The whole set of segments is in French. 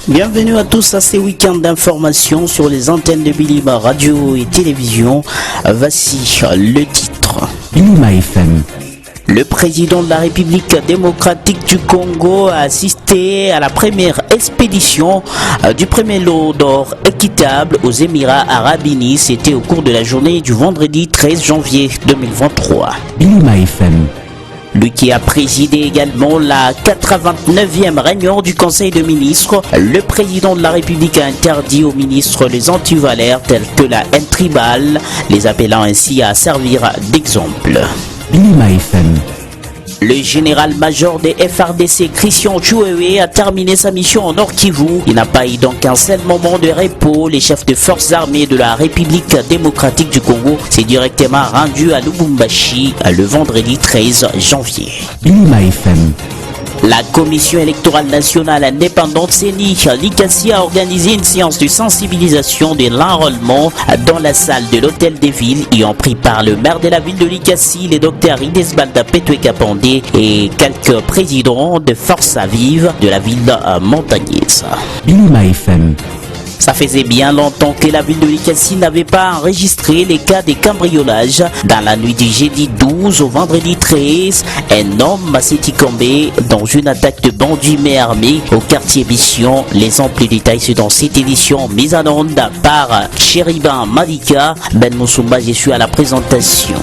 Bienvenue à tous à ces week-ends d'information sur les antennes de Bilima Radio et Télévision. Voici le titre. Bilima FM. Le président de la République démocratique du Congo a assisté à la première expédition du premier lot d'or équitable aux Émirats Arabes Unis. C'était au cours de la journée du vendredi 13 janvier 2023. Bilima FM. Lui qui a présidé également la 89e réunion du Conseil de ministres, le président de la République a interdit aux ministres les antivaleurs tels que la haine tribale, les appelant ainsi à servir d'exemple. Bilima FM. Le général-major des FARDC, Christian Tchouévé, a terminé sa mission en Nord-Kivu. Il n'a pas eu donc un seul moment de repos. Les chefs de forces armées de la République démocratique du Congo s'est directement rendu à Lubumbashi le vendredi 13 janvier. Bilima FM. La Commission électorale nationale indépendante CENI Likasi a organisé une séance de sensibilisation de l'enrôlement dans la salle de l'hôtel des villes, ayant pris par le maire de la ville de Likasi, le docteur Idesbalda Petwe-Kapandé et quelques présidents de forces vives de la ville montagneuse. Bilima FM. Ça faisait bien longtemps que la ville de Likasi n'avait pas enregistré les cas de cambriolage. Dans la nuit du jeudi 12 au vendredi 13, un homme s'est tombé dans une attaque de bandits mais armés au quartier Mission. Les amples détails sont dans cette édition mise en onde par Chériban Malika. Ben Moussoumba, je suis à la présentation.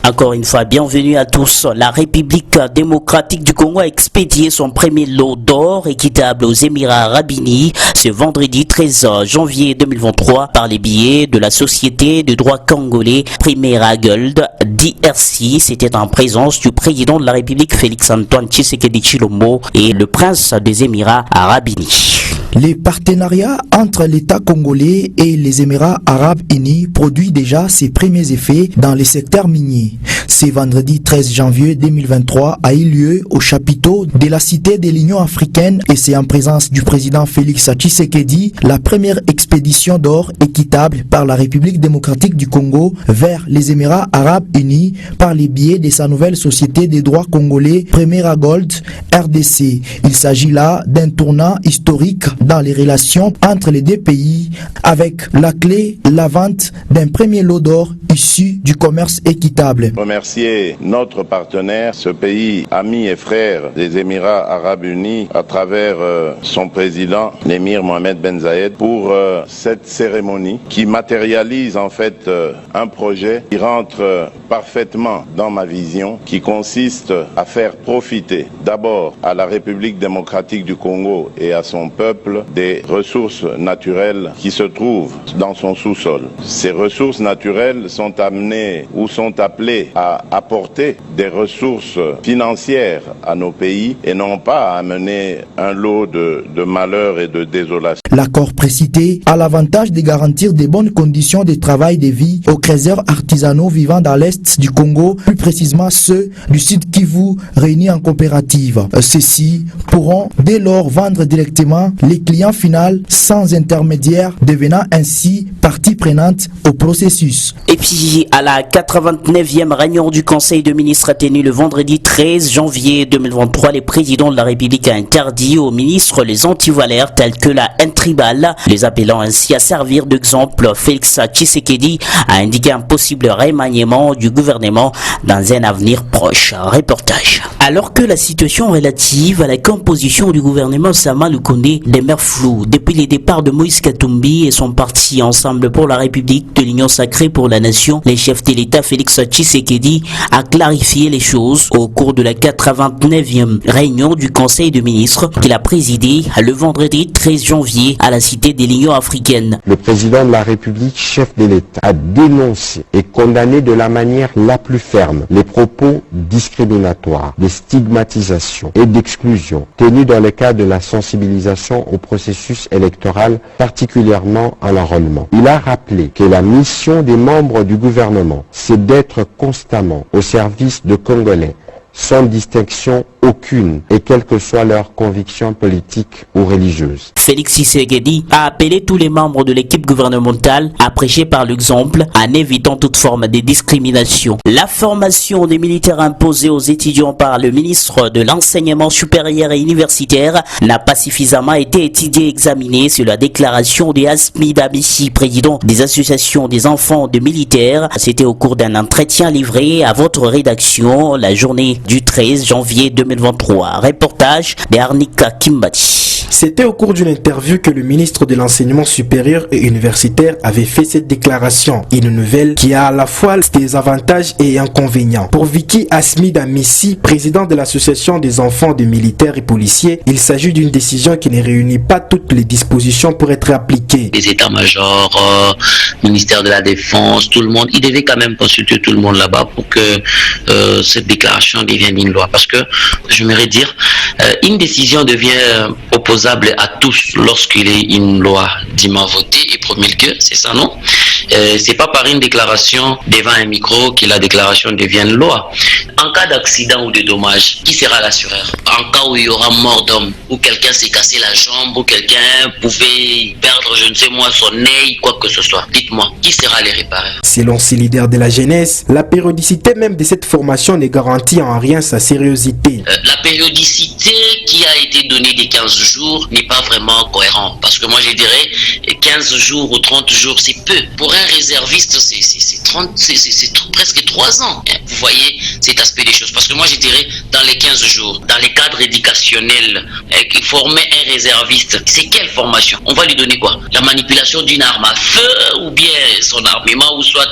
Encore une fois, bienvenue à tous. La République démocratique du Congo a expédié son premier lot d'or équitable aux Émirats Arabes Unis ce vendredi 13 janvier 2023 par les billets de la société de droit congolais Primera Gold DRC. C'était en présence du président de la République Félix-Antoine Tshisekedi Tshilombo et le prince des Émirats Arabes Unis. Les partenariats entre l'État congolais et les Émirats Arabes Unis produit déjà ses premiers effets dans les secteurs miniers. Ce vendredi 13 janvier 2023 a eu lieu au chapiteau de la Cité de l'Union africaine et c'est en présence du président Félix Tshisekedi la première expédition d'or équitable par la République démocratique du Congo vers les Émirats Arabes Unis par les biais de sa nouvelle société des droits congolais Primera Gold RDC. Il s'agit là d'un tournant historique dans les relations entre les deux pays avec la clé, la vente d'un premier lot d'or issu du commerce équitable. Remercier notre partenaire, ce pays ami et frère des Émirats Arabes Unis à travers son président, l'émir Mohamed Ben Zayed, pour cette cérémonie qui matérialise en fait un projet qui rentre parfaitement dans ma vision, qui consiste à faire profiter d'abord à la République démocratique du Congo et à son peuple des ressources naturelles qui se trouvent dans son sous-sol. Ces ressources naturelles sont amenées ou sont appelées à apporter des ressources financières à nos pays et non pas à amener un lot de malheur et de désolation. L'accord précité a l'avantage de garantir de bonnes conditions de travail et de vie aux créateurs artisanaux vivant dans l'Est du Congo, plus précisément ceux du Sud Kivu réunis en coopérative. Ceux-ci pourront dès lors vendre directement les clients finaux sans intermédiaire, devenant ainsi partie prenante au processus. Et puis à la 89e réunion du Conseil de ministres tenue le vendredi 13 janvier 2023, le président de la République a interdit aux ministres les antivaleurs tels que la haine tribale, les appelant ainsi à servir d'exemple. Félix Tshisekedi a indiqué un possible remaniement du gouvernement dans un avenir proche. Reportage. Alors que la situation relative à la composition du gouvernement Sama Lukonde demeure demeure floue. Depuis les départs de Moïse Katumbi et son parti Ensemble pour la République de l'Union sacrée pour la Nation, le chef de l'État Félix Tshisekedi a clarifié les choses au cours de la 89e réunion du Conseil de ministres qu'il a présidé le vendredi 13 janvier à la Cité de l'Union africaine. Le président de la République, chef de l'État, a dénoncé et condamné de la manière la plus ferme les propos discriminatoires, de stigmatisation et d'exclusion tenus dans le cadre de la sensibilisation au processus électoral, particulièrement à l'enrôlement. Il a rappelé que la mission des membres du gouvernement, c'est d'être constamment au service de Congolais, sans distinction aucune et quelles que soient leurs convictions politiques ou religieuses. Félix Tshisekedi a appelé tous les membres de l'équipe gouvernementale à prêcher par l'exemple en évitant toute forme de discrimination. La formation des militaires imposée aux étudiants par le ministre de l'Enseignement supérieur et universitaire n'a pas suffisamment été étudiée et examinée sur la déclaration de Asmi Damissi, président des associations des enfants de militaires. C'était au cours d'un entretien livré à votre rédaction la journée du 13 janvier 2023. Reportage d'Arnika Kimbati. C'était au cours d'une interview que le ministre de l'Enseignement supérieur et universitaire avait fait cette déclaration. Une nouvelle qui a à la fois des avantages et inconvénients. Pour Vicky Asmi Damissi, président de l'association des enfants de militaires et policiers, il s'agit d'une décision qui ne réunit pas toutes les dispositions pour être appliquée. Les états-majors, ministère de la Défense, tout le monde, il devait quand même consulter tout le monde là-bas pour que cette déclaration devienne une loi. Parce que, j'aimerais dire, une décision devient opposable à tous lorsqu'il est une loi dûment votée et promulguée, c'est ça, non? C'est pas par une déclaration devant un micro que la déclaration devienne loi. En cas d'accident ou de dommage, qui sera l'assureur? En cas où il y aura mort d'homme, où quelqu'un s'est cassé la jambe, ou quelqu'un pouvait perdre, je ne sais moi, son œil, quoi que ce soit. Dites-moi, qui sera les répareurs? Selon ces leaders de la jeunesse, la périodicité même de cette formation ne garantit en rien sa sérieuxité. La périodicité qui a été donnée des 15 jours n'est pas vraiment cohérente. Parce que moi je dirais 15 jours ou 30 jours c'est peu. Pour un réserviste c'est presque 3 ans. Vous voyez cet aspect des choses. Parce que moi je dirais dans les 15 jours, dans les cadres éducationnels, former un réserviste, c'est quelle formation? On va lui donner quoi? La manipulation d'une arme à feu ou bien son armement ou soit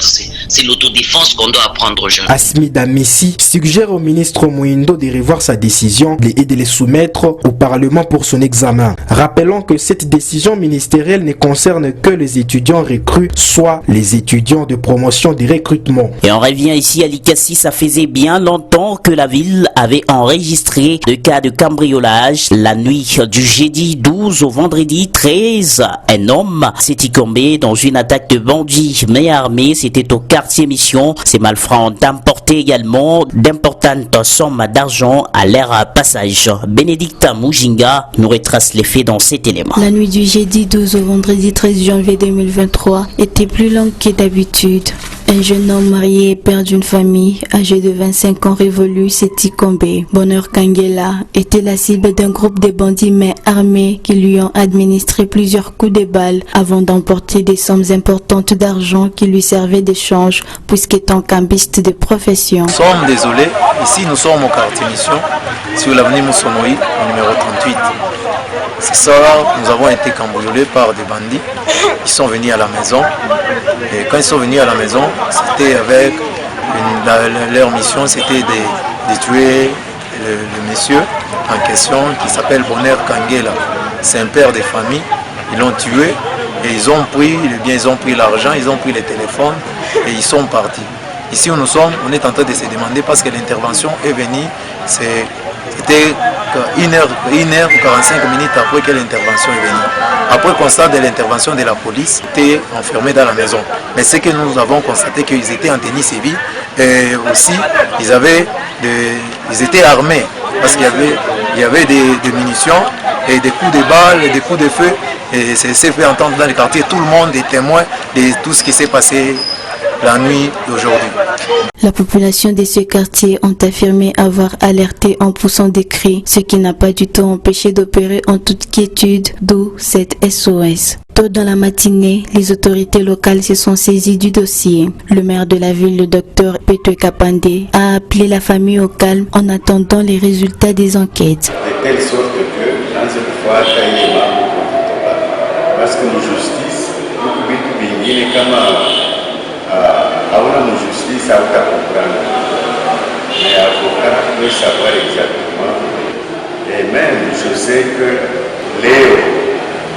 c'est l'autodéfense qu'on doit apprendre aux jeunes. Asmi Damissi suggère au ministre Mouindo de revoir sa décision et de les soumettre au Parlement pour son examen. Rappelons que cette décision ministérielle ne concerne que les étudiants recrues, soit les étudiants de promotion des recrutements. Et on revient ici à Likassi, ça faisait bien longtemps que la ville avait enregistré le cas de cambriolage. La nuit du jeudi 12 au vendredi 13, un homme s'est tombé dans une attaque de bandits mais armés. C'était au quartier Mission. Ces malfrats ont emporté également d'importantes sommes d'argent à leur passage. Bénédicta Mujinga nous retrace les faits dans cet élément. La nuit du jeudi 12 au vendredi 13 janvier 2023 était plus longue que d'habitude. Un jeune homme marié et père d'une famille âgé de 25 ans révolu s'est tombé. Bonheur Kangela était la cible d'un groupe de bandits mais armés qui lui ont administré plusieurs coups de balle avant d'emporter des sommes importantes d'argent qui lui servaient d'échange puisqu'étant cambiste de profession. Nous sommes désolés, ici nous sommes au quartier Mission, sur l'avenue Moussomoï, numéro 38. Ce soir, nous avons été cambriolés par des bandits. Ils sont venus à la maison. Et quand ils sont venus à la maison, c'était avec leur mission, c'était de tuer le monsieur en question qui s'appelle Bonheur Kangela. C'est un père de famille. Ils l'ont tué et ils ont pris le bien, ils ont pris l'argent, ils ont pris les téléphones et ils sont partis. Ici où nous sommes, on est en train de se demander parce que l'intervention est venue, c'était 1 heure ou 45 minutes après que l'intervention est venue. Après constat de l'intervention de la police, ils étaient enfermés dans la maison. Mais c'est que nous avons constaté qu'ils étaient en tenue civile et aussi ils étaient armés parce qu'il y avait des munitions et des coups de balles et des coups de feu. Et c'est fait entendre dans le quartier, tout le monde est témoin de tout ce qui s'est passé la nuit d'aujourd'hui. La population de ce quartier ont affirmé avoir alerté en poussant des cris, ce qui n'a pas du tout empêché d'opérer en toute quiétude, d'où cette SOS. Tôt dans la matinée, les autorités locales se sont saisies du dossier. Le maire de la ville, le docteur Petwe Kapande, a appelé la famille au calme en attendant les résultats des enquêtes. De telle sorte que, dans cette fois, parce que justice huku vitu vingine kama hauna justice hautakomprendre, mais avocat peut savoir exactement. Et même je sais que leo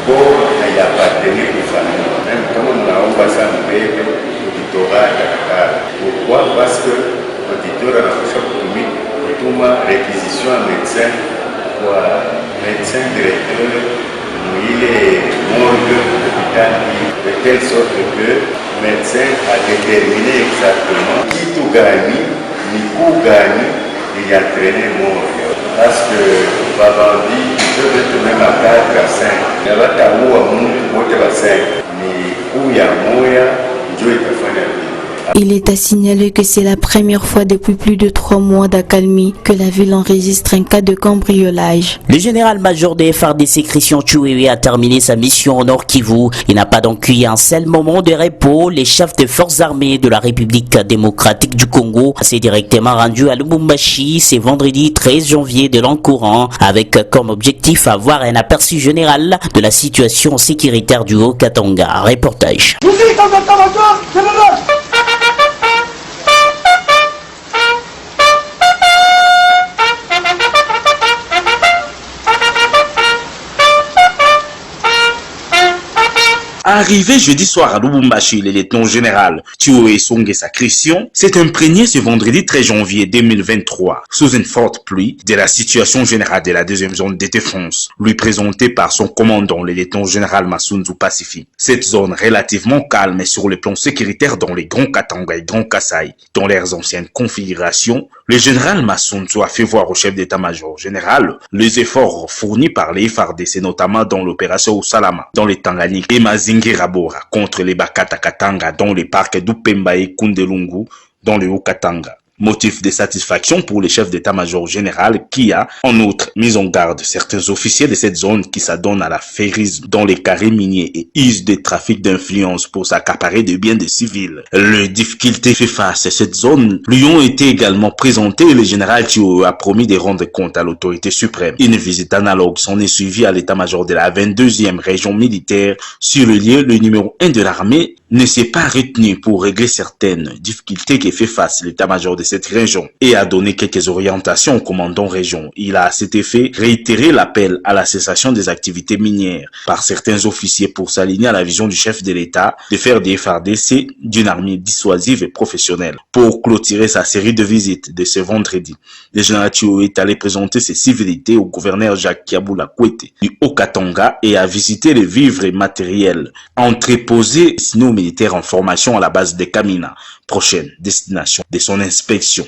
corps haiappartenait aux familles, même kama mnaomba sana mbele auditorat takatara. Pourquoi? Parce que auditeur anapasha kutuma réquisition à médecin kwa médecin directeur mwile morgue hôpital, de telle sorte que médecin a déterminé exactement kitu gani ni coup gani il a entraîné mort. Parce que babandi peuvent être même à 4 à 5 nabataua mundu wote ba 5 ni coup ya moya njo itafanya vile. Il est à signaler que c'est la première fois depuis plus de 3 mois d'accalmie que la ville enregistre un cas de cambriolage. Le général-major des FARDC Christian Tchouévé a terminé sa mission au Nord Kivu. Il n'a pas donc eu un seul moment de repos. Les chefs des forces armées de la République démocratique du Congo s'est directement rendu à Lubumbashi ce vendredi 13 janvier de l'an courant, avec comme objectif avoir un aperçu général de la situation sécuritaire du Haut-Katanga. Reportage. Arrivé jeudi soir à Lubumbashi, le lieutenant général Tchoué Songesa Christian s'est imprégné ce vendredi 13 janvier 2023, sous une forte pluie, de la situation générale de la deuxième zone de défense, lui présentée par son commandant, le lieutenant général Masunzu Pacifique. Cette zone relativement calme sur le plan sécuritaire dans les Grands Katanga et Grands Kasaï, dans leurs anciennes configurations, le général Masunzu a fait voir au chef d'état-major général les efforts fournis par les FARDC, notamment dans l'opération Usalama, dans les Tanganyika et Mazingira-Bora, contre les Bakata Katanga, dans les parcs d'Upemba et Kundelungu, dans le Haut-Katanga. Motif de satisfaction pour le chef d'état-major général qui a, en outre, mis en garde certains officiers de cette zone qui s'adonnent à l'affairisme dans les carrés miniers et usent des trafics d'influence pour s'accaparer des biens des civils. Les difficultés fait face à cette zone lui ont été également présentées et le général Tchoué a promis de rendre compte à l'autorité suprême. Une visite analogue s'en est suivie à l'état-major de la 22e région militaire. Sur le lieu, le numéro 1 de l'armée ne s'est pas retenu pour régler certaines difficultés qui fait face à l'état-major de cette région et a donné quelques orientations au commandant région. Il a à cet effet réitéré l'appel à la cessation des activités minières par certains officiers pour s'aligner à la vision du chef de l'État de faire des FARDC d'une armée dissuasive et professionnelle. Pour clôturer sa série de visites de ce vendredi, le général Tchoué est allé présenter ses civilités au gouverneur Jacques Kiabula Kwete du Haut-Katanga et a visité les vivres et matériels entreposés sinon militaires en formation à la base de Kamina, prochaine destination de son inspection.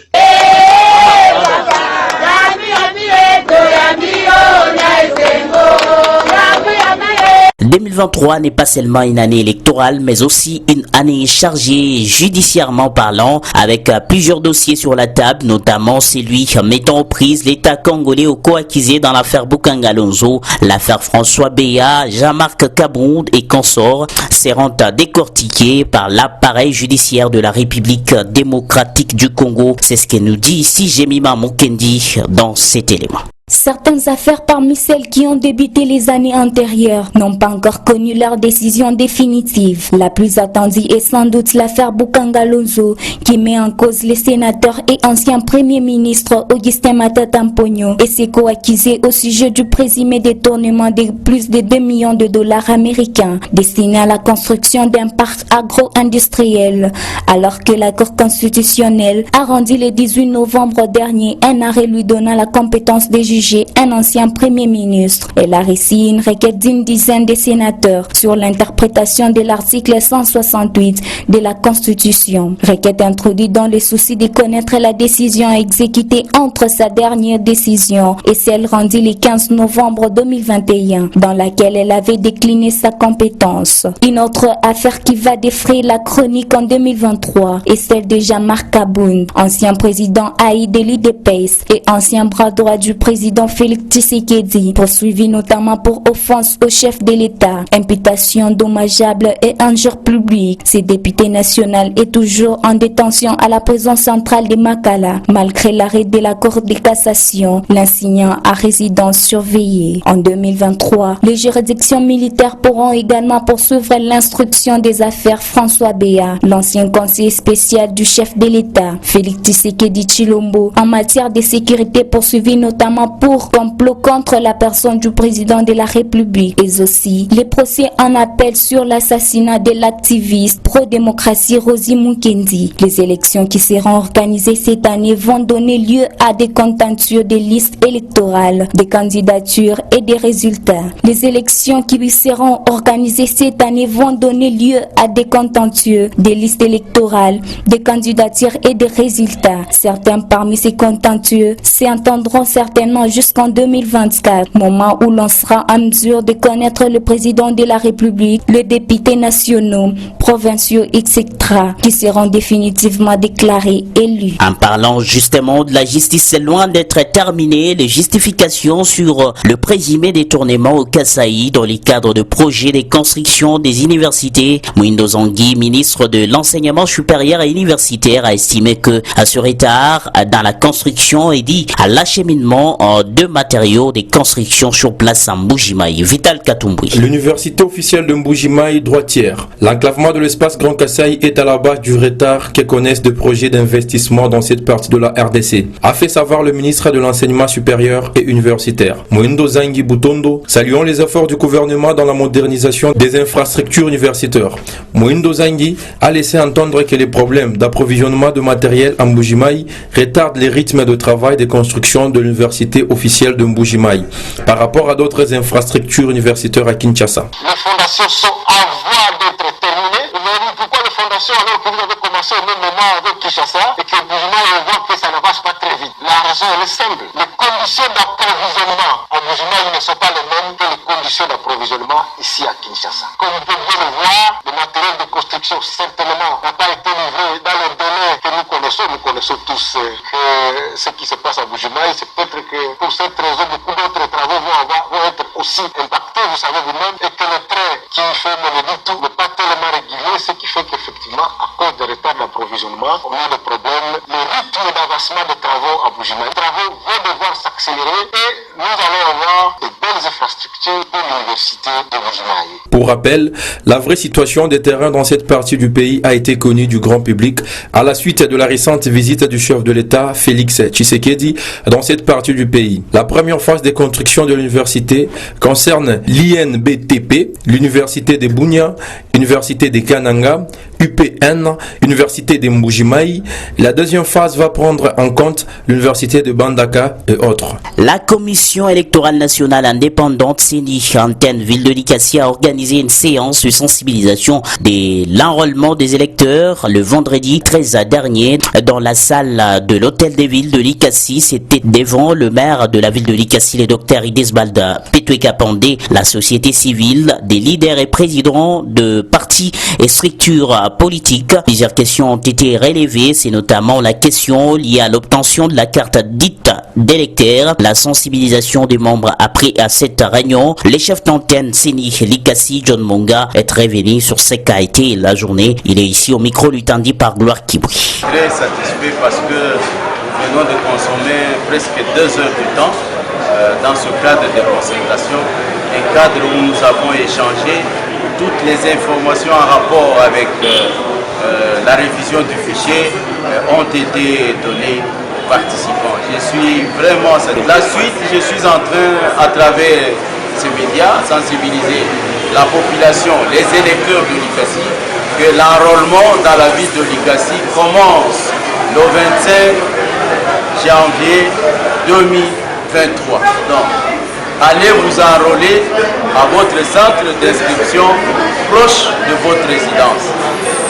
2023 n'est pas seulement une année électorale, mais aussi une année chargée judiciairement parlant, avec plusieurs dossiers sur la table, notamment celui mettant aux prises l'État congolais au co-accusé dans l'affaire Bukanga Lonzo, l'affaire François Béa, Jean-Marc Kabound et consorts seront décortiqués par l'appareil judiciaire de la République démocratique du Congo. C'est ce que nous dit ici Jemima Mukendi dans cet élément. Certaines affaires parmi celles qui ont débuté les années antérieures n'ont pas encore connu leur décision définitive. La plus attendue est sans doute l'affaire Bukanga Lonzo qui met en cause les sénateurs et ancien premier ministre Augustin Matata Mponyo et ses co-accusés au sujet du présumé détournement de plus de 2 millions de dollars américains destinés à la construction d'un parc agro-industriel, alors que la Cour constitutionnelle a rendu le 18 novembre dernier un arrêt lui donnant la compétence de juger un ancien premier ministre. Elle a reçu une requête d'une dizaine de sénateurs sur l'interprétation de l'article 168 de la Constitution. Requête introduite dans le souci de connaître la décision exécutée entre sa dernière décision et celle rendue le 15 novembre 2021, dans laquelle elle avait décliné sa compétence. Une autre affaire qui va défrayer la chronique en 2023 est celle de Jean-Marc Kabound, ancien président haï de l'UDPS et ancien bras droit du président président Félix Tshisekedi, poursuivi notamment pour offense au chef de l'État, imputation dommageable et injure publique. Ce député national est toujours en détention à la prison centrale de Makala, malgré l'arrêt de la Cour de cassation, l'assignant à résidence surveillée. En 2023, les juridictions militaires pourront également poursuivre l'instruction des affaires François Béa, l'ancien conseiller spécial du chef de l'État, Félix Tshisekedi Tshilombo, en matière de sécurité poursuivi notamment pour complot contre la personne du président de la République, mais aussi les procès en appel sur l'assassinat de l'activiste pro-démocratie Rosie Mukendi. Les élections qui seront organisées cette année vont donner lieu à des contentieux des listes électorales, des candidatures et des résultats. Les élections qui seront organisées cette année vont donner lieu à des contentieux des listes électorales, des candidatures et des résultats. Certains parmi ces contentieux s'entendront certainement jusqu'en 2024, moment où l'on sera en mesure de connaître le président de la République, les députés nationaux, provinciaux, etc., qui seront définitivement déclarés élus. En parlant justement de la justice, c'est loin d'être terminé. Les justifications sur le présumé détournement au Kasaï dans le cadre de projets de construction des universités. Mouindo Zangui, ministre de l'enseignement supérieur et universitaire, a estimé que ce retard dans la construction est dû à l'acheminement de matériaux de construction sur place à Mbujimaï. Vital Katumbi. L'université officielle de Mbujimaï, droitière. L'enclavement de l'espace Grand Kasaï est à la base du retard que connaissent des projets d'investissement dans cette partie de la RDC, a fait savoir le ministre de l'enseignement supérieur et universitaire. Mouindo Zangui Butondo, saluant les efforts du gouvernement dans la modernisation des infrastructures universitaires. Mouindo Zangui a laissé entendre que les problèmes d'approvisionnement de matériel à Mbujimaï retardent les rythmes de travail des constructions de l'université officielle de Mbujimaï par rapport à d'autres infrastructures universitaires à Kinshasa. Les fondations sont en voie d'être terminées. Pourquoi les fondations alors que vous avez commencé au même moment avec Kinshasa et que Mbujimaï on voit que ça ne marche pas très vite? La raison elle est simple. Les conditions d'approvisionnement à Mbujimaï ne sont pas les mêmes que les conditions d'approvisionnement ici à Kinshasa. Comme vous pouvez bien le voir, le matériel de construction certainement n'a pas été livré dans les délais que nous connaissons. Nous connaissons tous que ce qui se passe à Mbujimaï. C'est peut-être que pour cette raison, beaucoup d'autres travaux vont être aussi impactés, vous savez vous-même, et que le trait qui fait Moneditu n'est pas tellement régulier, ce qui fait qu'effectivement, à cause des retards d'approvisionnement, on a des problèmes. Le rythme d'avancement des travaux à Mbujimaï, les travaux vont devoir s'accélérer et nous allons avoir de belles infrastructures pour l'université de Mbujimaï. Pour rappel, la vraie situation des terrains dans cette partie du pays a été connue du grand public à la suite de la récente visite du chef de l'État, Félix Tshisekedi, dans cette partie du pays. La première phase des constructions de l'université concerne l'INBTP, l'université de Bunia, l'université de Kananga, UPN, l'université de Mbujimaï. La deuxième phase va prendre en compte l'université de Bandaka et autres. La commission électorale nationale indépendante CENI antenne Ville de Likasi a organisé une séance de sensibilisation de l'enrôlement des électeurs le vendredi 13 dernier dans la salle de l'hôtel des villes de Likasi. C'était devant le maire de la ville de Likasi, le docteur Idesbalda Petweka Pandé, la société civile, des leaders et présidents de partis et structures politiques. Plusieurs questions ont été relevées, c'est notamment la question liée à l'obtention de la carte dite d'électeur, la sensibilisation des membres après à cette réunion. Les chefs d'antenne CENI Likasi, John Monga, est revenu sur ce qu'a été la journée. Il est ici au micro luttandi par Gloire Kibouy. Très satisfait parce que nous venons de consommer presque 2 heures de temps dans ce cadre de concertation, un cadre où nous avons échangé toutes les informations en rapport avec la révision du fichier ont été données aux participants. Je suis vraiment satisfait. La suite, je suis en train, à travers ces médias, sensibiliser la population, les électeurs de Likasi, que l'enrôlement dans la ville de Likasi commence le 25 janvier 2023. Donc, allez vous enrôler à votre centre d'inscription proche de votre résidence.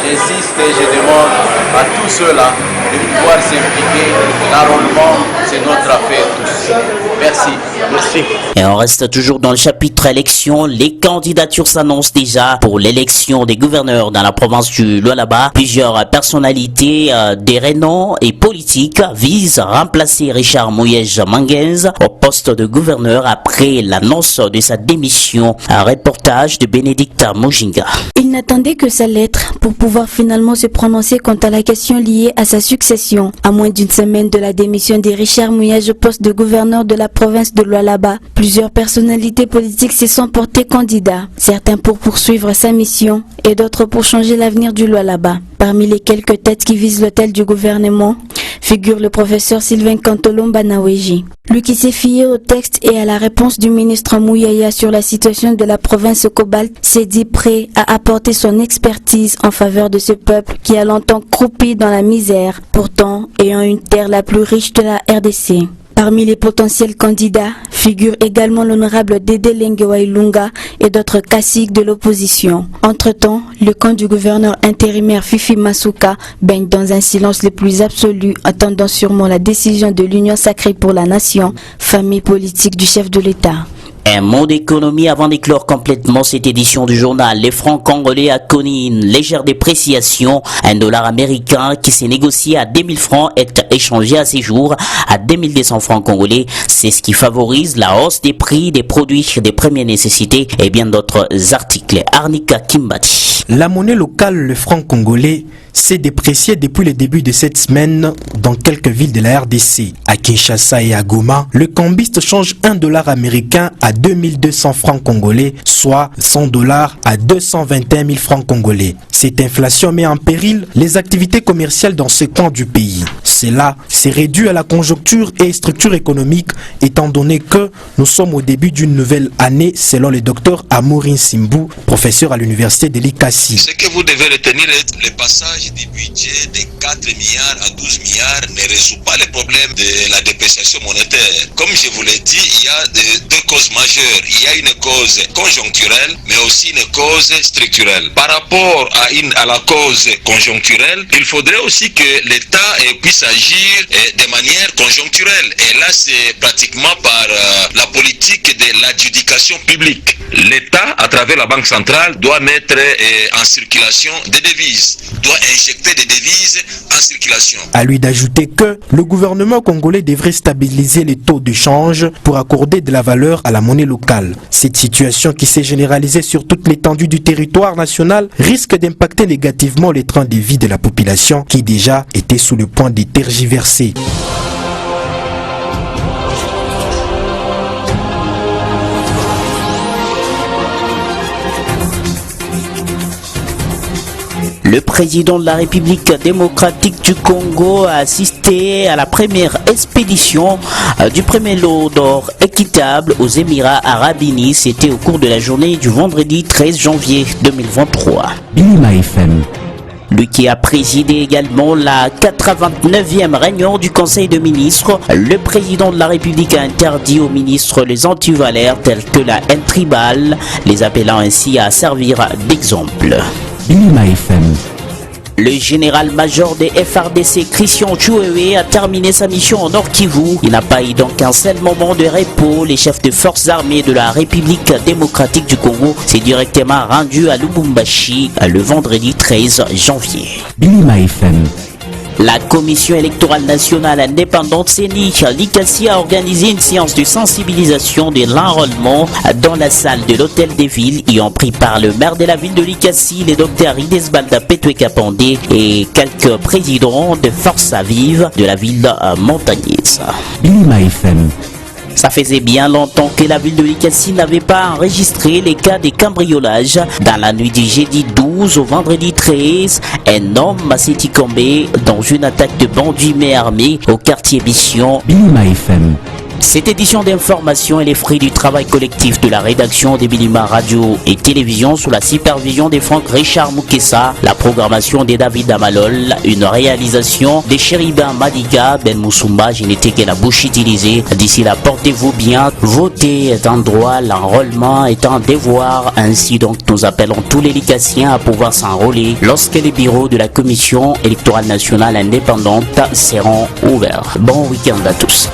J'insiste et je demande à tous ceux-là de pouvoir s'impliquer. L'enrôlement c'est notre affaire tous. Merci. Merci. Et on reste toujours dans le chapitre élection. Les candidatures s'annoncent déjà pour l'élection des gouverneurs dans la province du Lualaba. Plusieurs personnalités des renom et politiques visent à remplacer Richard Mouyej Mangenz au poste de gouverneur après l'annonce de sa démission. Un reportage de Bénédicte Mojinga. Il n'attendait que sa lettre pour pouvoir finalement se prononcer quant à la question liée à sa succession. À moins d'une semaine de la démission de Richard Mouyej au poste de gouverneur de la province de Lualaba, plusieurs personnalités politiques se sont portées candidats, certains pour poursuivre sa mission et d'autres pour changer l'avenir du Lualaba. Parmi les quelques têtes qui visent l'hôtel du gouvernement figure le professeur Sylvain Kantolomba Naweji. Lui qui s'est fié au texte et à la réponse du ministre Mouyaya sur la situation de la province Cobalt, s'est dit prêt à apporter son expertise en faveur de ce peuple qui a longtemps croupi dans la misère, pourtant ayant une terre la plus riche de la RDC. Parmi les potentiels candidats figure également l'honorable Dédé Lengewa Ilunga et d'autres caciques de l'opposition. Entre-temps, le camp du gouverneur intérimaire Fifi Masuka baigne dans un silence le plus absolu, attendant sûrement la décision de l'Union sacrée pour la nation, famille politique du chef de l'État. Un mot d'économie avant d'éclore complètement cette édition du journal. Les francs congolais a connu une légère dépréciation. Un dollar américain qui s'est négocié à 2000 francs est échangé à ces jours à 2200 francs congolais. C'est ce qui favorise la hausse des prix des produits des premières nécessités et bien d'autres articles. Arnika Kimbati. La monnaie locale, le franc congolais, s'est déprécié depuis le début de cette semaine dans quelques villes de la RDC. À Kinshasa et à Goma, le cambiste change $1 américain à 2200 francs congolais, soit $100 à 221 000 francs congolais. Cette inflation met en péril les activités commerciales dans ce coin du pays. Cela s'est réduit à la conjoncture et structure économique, étant donné que nous sommes au début d'une nouvelle année, selon le docteur Amourin Simbu, professeur à l'université de l'ICASI. Ce que vous devez retenir est le passage du budget de 4 milliards à 12 milliards ne résout pas le problème de la dépréciation monétaire. Comme je vous l'ai dit, il y a deux causes majeures. Il y a une cause conjoncturelle, mais aussi une cause structurelle. Par rapport à la cause conjoncturelle, il faudrait aussi que l'État puisse agir de manière conjoncturelle. Et là, c'est pratiquement par la politique de l'adjudication publique. L'État, à travers la Banque centrale, doit mettre en circulation des devises, doit injecter des devises en circulation. À lui d'ajouter que le gouvernement congolais devrait stabiliser les taux de change pour accorder de la valeur à la monnaie locale. Cette situation qui s'est généralisée sur toute l'étendue du territoire national risque d'impacter négativement les trains de vie de la population qui déjà était sous le point de tergiverser. Le président de la République démocratique du Congo a assisté à la première expédition du premier lot d'or équitable aux Émirats Arabes Unis. C'était au cours de la journée du vendredi 13 janvier 2023. Bilima FM. Lui qui a présidé également la 89e réunion du Conseil de ministres, le président de la République a interdit aux ministres les antivaleurs tels que la haine tribale, les appelant ainsi à servir d'exemple. Bilima FM. Le général-major des FRDC, Christian Tchouévé, a terminé sa mission au Nord Kivu. Il n'a pas eu donc un seul moment de repos. Les chefs de forces armées de la République démocratique du Congo s'est directement rendu à Lubumbashi le vendredi 13 janvier. Bilima FM. La Commission électorale nationale indépendante CENI, l'ICASI, a organisé une séance de sensibilisation de l'enrôlement dans la salle de l'hôtel des villes, y ont pris part le maire de la ville de l'ICASI, le docteur Idesbalda Petwekapandé et quelques présidents de forces vives de la ville montagneuse. Bilima FM. Ça faisait bien longtemps que la ville de l'ICASI n'avait pas enregistré les cas de cambriolage. Dans la nuit du jeudi 12 au vendredi 13, un homme s'est tombé dans une attaque de bandits mais armés au quartier Mission. Bilima FM. Cette édition d'information est les fruits du travail collectif de la rédaction des Bilima Radio et Télévision sous la supervision de Franck Richard Moukessa, la programmation de David Amalol, une réalisation de Chéribin Madiga, Ben Moussoumba, je n'étais que la bouche utilisée. D'ici là, portez-vous bien, voter est un droit, l'enrôlement est un devoir. Ainsi donc, nous appelons tous les licassiens à pouvoir s'enrôler lorsque les bureaux de la Commission électorale nationale indépendante seront ouverts. Bon week-end à tous.